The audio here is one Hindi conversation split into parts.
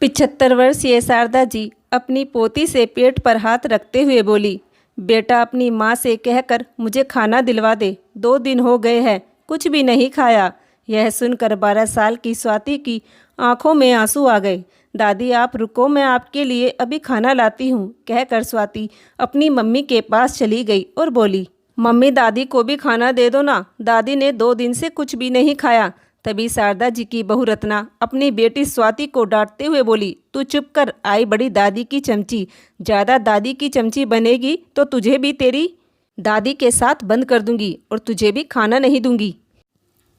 75 वर्षीय शारदा जी अपनी पोती से पेट पर हाथ रखते हुए बोली, बेटा अपनी माँ से कहकर मुझे खाना दिलवा दे। 2 दिन हो गए हैं, कुछ भी नहीं खाया। यह सुनकर 12 साल की स्वाति की आंखों में आंसू आ गए। दादी आप रुको, मैं आपके लिए अभी खाना लाती हूँ, कहकर स्वाति अपनी मम्मी के पास चली गई और बोली, मम्मी दादी को भी खाना दे दो ना, दादी ने 2 दिन से कुछ भी नहीं खाया। तभी शारदा जी की बहू रत्ना अपनी बेटी स्वाति को डांटते हुए बोली, तू चुप कर, आई बड़ी दादी की चमची, ज़्यादा दादी की चमची बनेगी तो तुझे भी तेरी दादी के साथ बंद कर दूंगी और तुझे भी खाना नहीं दूंगी।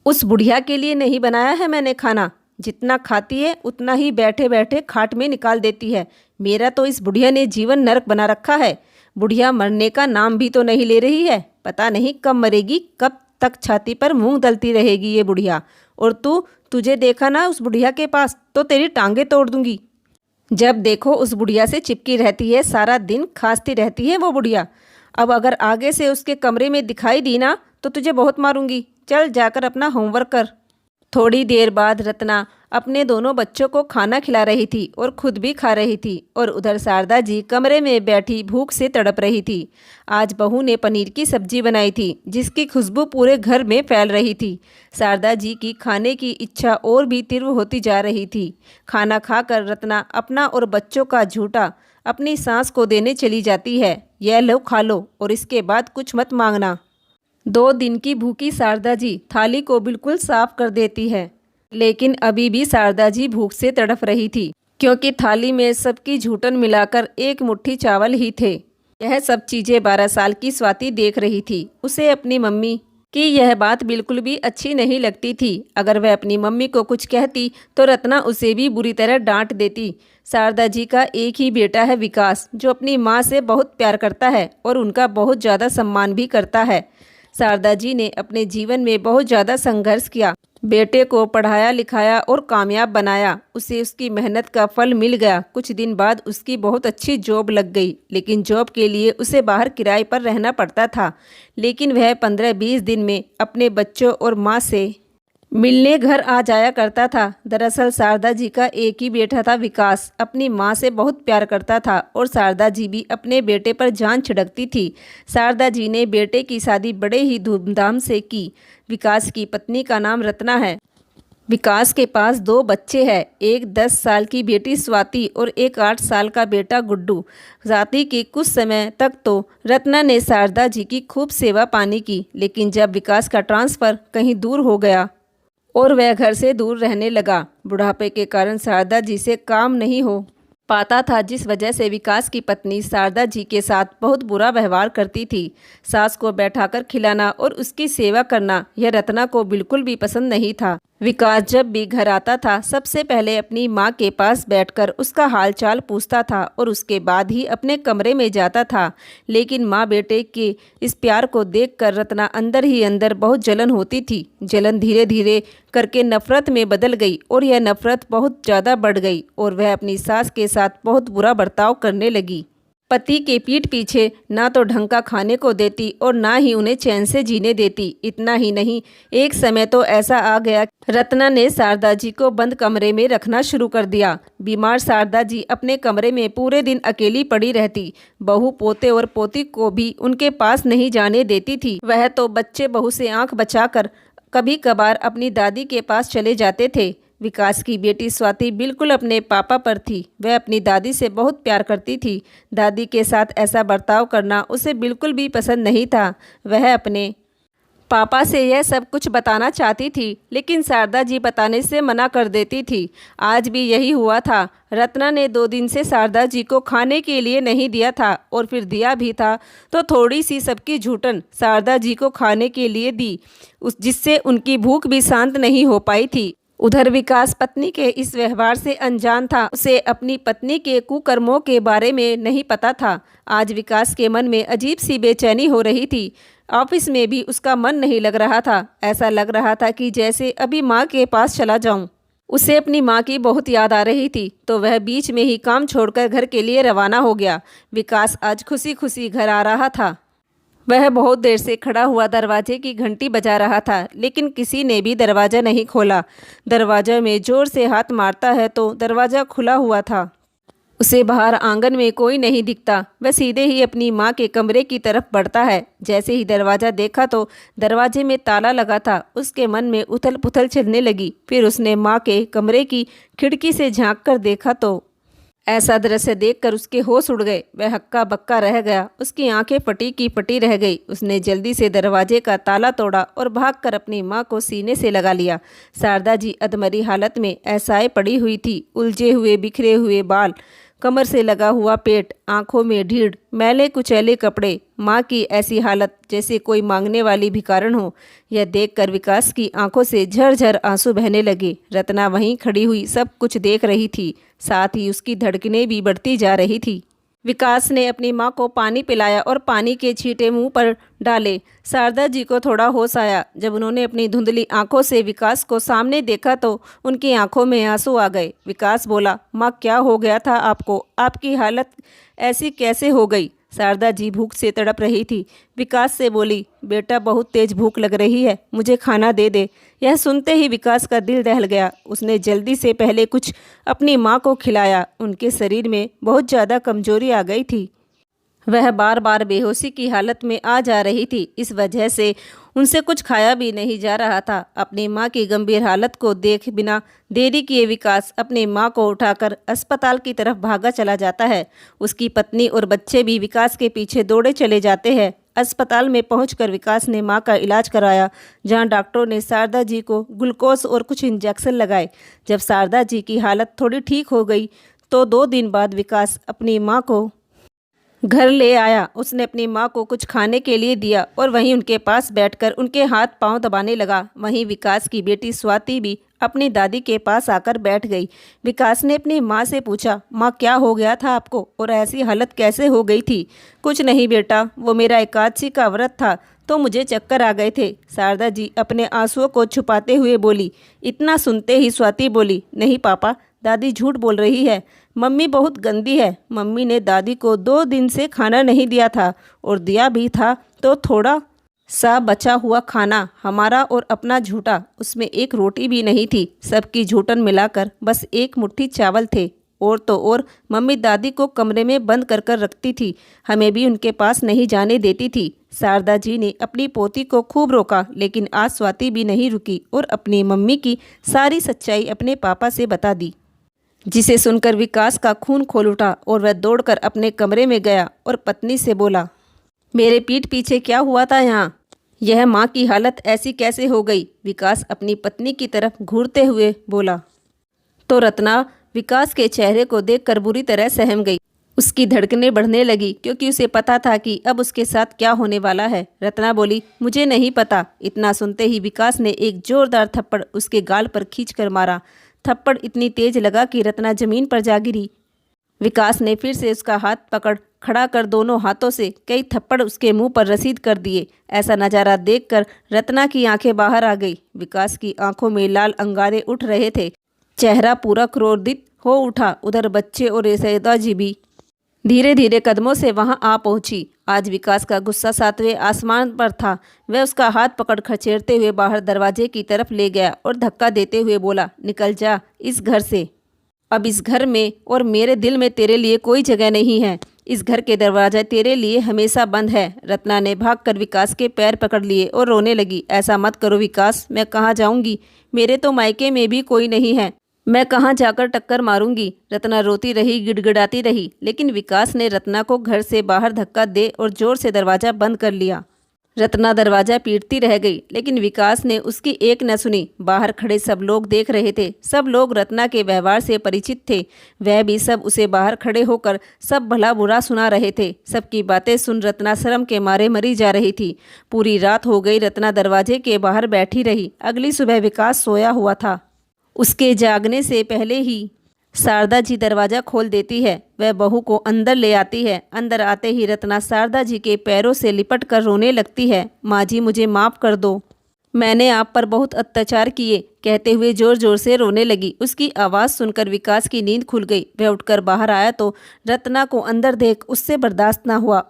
उस बुढ़िया के लिए नहीं बनाया है मैंने खाना, जितना खाती है उतना ही बैठे बैठे खाट में निकाल देती है। मेरा तो इस बुढ़िया ने जीवन नरक बना रखा है। बुढ़िया मरने का नाम भी तो नहीं ले रही है, पता नहीं कब मरेगी, कब तक छाती पर मूंग दलती रहेगी ये बुढ़िया। और तुझे देखा ना उस बुढ़िया के पास तो तेरी टांगे तोड़ दूंगी। जब देखो उस बुढ़िया से चिपकी रहती है, सारा दिन खांसती रहती है वो बुढ़िया। अब अगर आगे से उसके कमरे में दिखाई दी ना तो तुझे बहुत मारूंगी। चल जाकर अपना होमवर्क कर। थोड़ी देर बाद रत्ना अपने दोनों बच्चों को खाना खिला रही थी और खुद भी खा रही थी, और उधर शारदा जी कमरे में बैठी भूख से तड़प रही थी। आज बहू ने पनीर की सब्जी बनाई थी जिसकी खुशबू पूरे घर में फैल रही थी। शारदा जी की खाने की इच्छा और भी तीव्र होती जा रही थी। खाना खाकर रत्ना अपना और बच्चों का झूठा अपनी सास को देने चली जाती है, यह लो खा लो और इसके बाद कुछ मत मांगना। 2 दिन की भूखी शारदा जी थाली को बिल्कुल साफ कर देती है, लेकिन अभी भी शारदा जी भूख से तड़प रही थी, क्योंकि थाली में सबकी झूठन मिलाकर एक मुट्ठी चावल ही थे। यह सब चीज़ें 12 साल की स्वाति देख रही थी। उसे अपनी मम्मी की यह बात बिल्कुल भी अच्छी नहीं लगती थी। अगर वह अपनी मम्मी को कुछ कहती तो रत्ना उसे भी बुरी तरह डांट देती। शारदा जी का एक ही बेटा है विकास, जो अपनी माँ से बहुत प्यार करता है और उनका बहुत ज़्यादा सम्मान भी करता है। शारदा जी ने अपने जीवन में बहुत ज़्यादा संघर्ष किया, बेटे को पढ़ाया लिखाया और कामयाब बनाया। उसे उसकी मेहनत का फल मिल गया। कुछ दिन बाद उसकी बहुत अच्छी जॉब लग गई, लेकिन जॉब के लिए उसे बाहर किराए पर रहना पड़ता था। लेकिन वह 15-20 दिन में अपने बच्चों और माँ से मिलने घर आ जाया करता था। दरअसल शारदा जी का एक ही बेटा था विकास, अपनी माँ से बहुत प्यार करता था और शारदा जी भी अपने बेटे पर जान छिड़कती थी। शारदा जी ने बेटे की शादी बड़े ही धूमधाम से की। विकास की पत्नी का नाम रत्ना है। विकास के पास 2 बच्चे हैं, एक 10 साल की बेटी स्वाति और एक 8 साल का बेटा गुड्डू। स्वाति के कुछ समय तक तो रत्ना ने शारदा जी की खूब सेवा पानी की, लेकिन जब विकास का ट्रांसफ़र कहीं दूर हो गया और वह घर से दूर रहने लगा, बुढ़ापे के कारण शारदा जी से काम नहीं हो पाता था, जिस वजह से विकास की पत्नी शारदा जी के साथ बहुत बुरा व्यवहार करती थी। सास को बैठाकर खिलाना और उसकी सेवा करना यह रत्ना को बिल्कुल भी पसंद नहीं था। विकास जब भी घर आता था सबसे पहले अपनी माँ के पास बैठकर उसका हालचाल पूछता था और उसके बाद ही अपने कमरे में जाता था। लेकिन माँ बेटे के इस प्यार को देखकर रत्ना अंदर ही अंदर बहुत जलन होती थी। जलन धीरे धीरे करके नफरत में बदल गई और यह नफरत बहुत ज़्यादा बढ़ गई और वह अपनी सास के साथ बहुत बुरा बर्ताव करने लगी। पति के पीठ पीछे ना तो ढंग का खाने को देती और ना ही उन्हें चैन से जीने देती। इतना ही नहीं, एक समय तो ऐसा आ गया रत्ना ने शारदा जी को बंद कमरे में रखना शुरू कर दिया। बीमार शारदा जी अपने कमरे में पूरे दिन अकेली पड़ी रहती। बहू पोते और पोती को भी उनके पास नहीं जाने देती थी। वह तो बच्चे बहू से आंख बचाकर कभी कभार अपनी दादी के पास चले जाते थे। विकास की बेटी स्वाति बिल्कुल अपने पापा पर थी। वह अपनी दादी से बहुत प्यार करती थी। दादी के साथ ऐसा बर्ताव करना उसे बिल्कुल भी पसंद नहीं था। वह अपने पापा से यह सब कुछ बताना चाहती थी, लेकिन शारदा जी बताने से मना कर देती थी। आज भी यही हुआ था। रत्ना ने 2 दिन से शारदा जी को खाने के लिए नहीं दिया था, और फिर दिया भी था तो थोड़ी सी सबकी झूठन शारदा जी को खाने के लिए दी, जिससे उनकी भूख भी शांत नहीं हो पाई थी। उधर विकास पत्नी के इस व्यवहार से अनजान था। उसे अपनी पत्नी के कुकर्मों के बारे में नहीं पता था। आज विकास के मन में अजीब सी बेचैनी हो रही थी। ऑफिस में भी उसका मन नहीं लग रहा था। ऐसा लग रहा था कि जैसे अभी माँ के पास चला जाऊं। उसे अपनी माँ की बहुत याद आ रही थी, तो वह बीच में ही काम छोड़कर घर के लिए रवाना हो गया। विकास आज खुशी खुशी घर आ रहा था। वह बहुत देर से खड़ा हुआ दरवाजे की घंटी बजा रहा था, लेकिन किसी ने भी दरवाज़ा नहीं खोला। दरवाज़ा में ज़ोर से हाथ मारता है तो दरवाज़ा खुला हुआ था। उसे बाहर आंगन में कोई नहीं दिखता। वह सीधे ही अपनी माँ के कमरे की तरफ बढ़ता है। जैसे ही दरवाज़ा देखा तो दरवाजे में ताला लगा था। उसके मन में उथल पुथल चलने लगी। फिर उसने माँ के कमरे की खिड़की से झांक कर देखा तो ऐसा दृश्य देखकर उसके होश उड़ गए। वह हक्का बक्का रह गया। उसकी आंखें फटी की फटी रह गई। उसने जल्दी से दरवाजे का ताला तोड़ा और भागकर अपनी माँ को सीने से लगा लिया। शारदा जी अधमरी हालत में ऐसाए पड़ी हुई थी। उलझे हुए बिखरे हुए बाल, कमर से लगा हुआ पेट, आंखों में ढीढ़, मैले कुचैले कपड़े। माँ की ऐसी हालत जैसे कोई मांगने वाली भिखारन हो। यह देखकर विकास की आंखों से झरझर आंसू बहने लगे। रत्ना वहीं खड़ी हुई सब कुछ देख रही थी, साथ ही उसकी धड़कनें भी बढ़ती जा रही थी। विकास ने अपनी माँ को पानी पिलाया और पानी के छींटे मुंह पर डाले। शारदा जी को थोड़ा होश आया। जब उन्होंने अपनी धुंधली आंखों से विकास को सामने देखा तो उनकी आंखों में आंसू आ गए। विकास बोला, माँ क्या हो गया था आपको? आपकी हालत ऐसी कैसे हो गई? शारदा जी भूख से तड़प रही थी। विकास से बोली, बेटा बहुत तेज भूख लग रही है, मुझे खाना दे दे। यह सुनते ही विकास का दिल दहल गया। उसने जल्दी से पहले कुछ अपनी माँ को खिलाया। उनके शरीर में बहुत ज़्यादा कमजोरी आ गई थी। वह बार बार बेहोशी की हालत में आ जा रही थी। इस वजह से उनसे कुछ खाया भी नहीं जा रहा था। अपनी माँ की गंभीर हालत को देख बिना देरी किए विकास अपनी माँ को उठाकर अस्पताल की तरफ भागा चला जाता है। उसकी पत्नी और बच्चे भी विकास के पीछे दौड़े चले जाते हैं। अस्पताल में पहुंचकर विकास ने माँ का इलाज कराया, जहां डॉक्टरों ने शारदा जी को ग्लूकोज और कुछ इंजेक्शन लगाए। जब शारदा जी की हालत थोड़ी ठीक हो गई तो 2 दिन बाद विकास अपनी माँ को घर ले आया। उसने अपनी माँ को कुछ खाने के लिए दिया और वहीं उनके पास बैठकर उनके हाथ पांव दबाने लगा। वहीं विकास की बेटी स्वाति भी अपनी दादी के पास आकर बैठ गई। विकास ने अपनी माँ से पूछा, माँ क्या हो गया था आपको और ऐसी हालत कैसे हो गई थी? कुछ नहीं बेटा, वो मेरा एकादशी का व्रत था तो मुझे चक्कर आ गए थे। शारदा जी अपने आंसुओं को छुपाते हुए बोली। इतना सुनते ही स्वाति बोली, नहीं पापा, दादी झूठ बोल रही है। मम्मी बहुत गंदी है। मम्मी ने दादी को 2 दिन से खाना नहीं दिया था और दिया भी था तो थोड़ा सा बचा हुआ खाना हमारा और अपना झूठा, उसमें एक रोटी भी नहीं थी। सबकी झूठन मिलाकर बस 1 मुट्ठी चावल थे। और तो और मम्मी दादी को कमरे में बंद कर कर रखती थी, हमें भी उनके पास नहीं जाने देती थी। शारदा जी ने अपनी पोती को खूब रोका, लेकिन आज स्वाति भी नहीं रुकी और अपनी मम्मी की सारी सच्चाई अपने पापा से बता दी, जिसे सुनकर विकास का खून खोल उठा और वह दौड़कर अपने कमरे में गया और पत्नी से बोला, मेरे पीठ पीछे क्या हुआ था यहाँ? यह माँ की हालत ऐसी कैसे हो गई? विकास अपनी पत्नी की तरफ घूरते हुए बोला। तो रत्ना विकास के चेहरे को देखकर बुरी तरह सहम गई। उसकी धड़कनें बढ़ने लगी क्योंकि उसे पता था कि अब उसके साथ क्या होने वाला है। रत्ना बोली, मुझे नहीं पता। इतना सुनते ही विकास ने एक जोरदार थप्पड़ उसके गाल पर खींचकर मारा। थप्पड़ इतनी तेज लगा कि रत्ना जमीन पर जा गिरी। विकास ने फिर से उसका हाथ पकड़ खड़ा कर दोनों हाथों से कई थप्पड़ उसके मुंह पर रसीद कर दिए। ऐसा नज़ारा देखकर रत्ना की आंखें बाहर आ गई। विकास की आंखों में लाल अंगारे उठ रहे थे, चेहरा पूरा क्रोधित हो उठा। उधर बच्चे और शारदा जी भी धीरे धीरे कदमों से वहां आ पहुंची। आज विकास का गुस्सा 7वें आसमान पर था। वह उसका हाथ पकड़ खचेड़ते हुए बाहर दरवाजे की तरफ ले गया और धक्का देते हुए बोला, निकल जा इस घर से। अब इस घर में और मेरे दिल में तेरे लिए कोई जगह नहीं है। इस घर के दरवाजा तेरे लिए हमेशा बंद है। रत्ना ने भागकर विकास के पैर पकड़ लिए और रोने लगी। ऐसा मत करो विकास, मैं कहाँ जाऊँगी? मेरे तो मायके में भी कोई नहीं है, मैं कहाँ जाकर टक्कर मारूंगी? रत्ना रोती रही, गिड़गिड़ाती रही, लेकिन विकास ने रत्ना को घर से बाहर धक्का दे और जोर से दरवाज़ा बंद कर लिया। रत्ना दरवाज़ा पीटती रह गई, लेकिन विकास ने उसकी एक न सुनी। बाहर खड़े सब लोग देख रहे थे। सब लोग रत्ना के व्यवहार से परिचित थे। वह भी सब उसे बाहर खड़े होकर सब भला बुरा सुना रहे थे। सबकी बातें सुन रत्ना शर्म के मारे मरी जा रही थी। पूरी रात हो गई, रत्ना दरवाजे के बाहर बैठी रही। अगली सुबह विकास सोया हुआ था। उसके जागने से पहले ही शारदा जी दरवाज़ा खोल देती है। वह बहू को अंदर ले आती है। अंदर आते ही रत्ना शारदा जी के पैरों से लिपट कर रोने लगती है। माँ जी मुझे माफ़ कर दो, मैंने आप पर बहुत अत्याचार किए, कहते हुए ज़ोर ज़ोर से रोने लगी। उसकी आवाज़ सुनकर विकास की नींद खुल गई। वह उठकर बाहर आया तो रत्ना को अंदर देख उससे बर्दाश्त न हुआ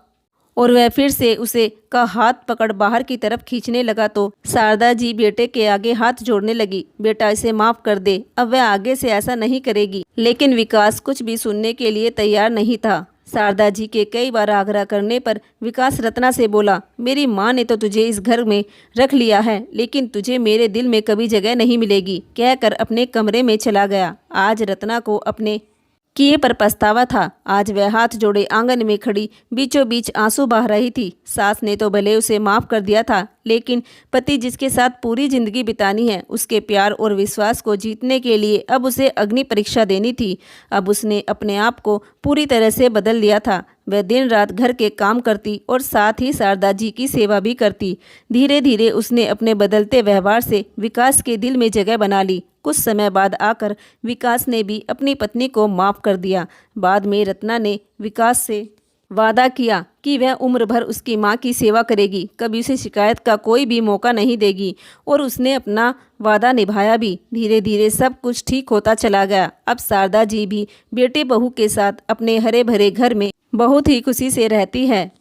और वह फिर से उसे का हाथ पकड़ बाहर की तरफ खींचने लगा तो शारदा जी बेटे के आगे हाथ जोड़ने लगी। बेटा, इसे माफ कर दे, अब वह आगे से ऐसा नहीं करेगी। लेकिन विकास कुछ भी सुनने के लिए तैयार नहीं था। शारदा जी के कई बार आग्रह करने पर विकास रत्ना से बोला, मेरी माँ ने तो तुझे इस घर में रख लिया है, लेकिन तुझे मेरे दिल में कभी जगह नहीं मिलेगी, कहकर अपने कमरे में चला गया। आज रत्ना को अपने किए पर पछतावा था। आज वह हाथ जोड़े आंगन में खड़ी बीचों बीच आंसू बहा रही थी। सास ने तो भले उसे माफ कर दिया था, लेकिन पति जिसके साथ पूरी जिंदगी बितानी है, उसके प्यार और विश्वास को जीतने के लिए अब उसे अग्नि परीक्षा देनी थी। अब उसने अपने आप को पूरी तरह से बदल लिया था। वह दिन रात घर के काम करती और साथ ही शारदा जी की सेवा भी करती। धीरे धीरे उसने अपने बदलते व्यवहार से विकास के दिल में जगह बना ली। कुछ समय बाद आकर विकास ने भी अपनी पत्नी को माफ कर दिया। बाद में रत्ना ने विकास से वादा किया कि वह उम्र भर उसकी माँ की सेवा करेगी, कभी उसे शिकायत का कोई भी मौका नहीं देगी, और उसने अपना वादा निभाया भी। धीरे धीरे सब कुछ ठीक होता चला गया। अब शारदा जी भी बेटे बहू के साथ अपने हरे भरे घर में बहुत ही खुशी से रहती है।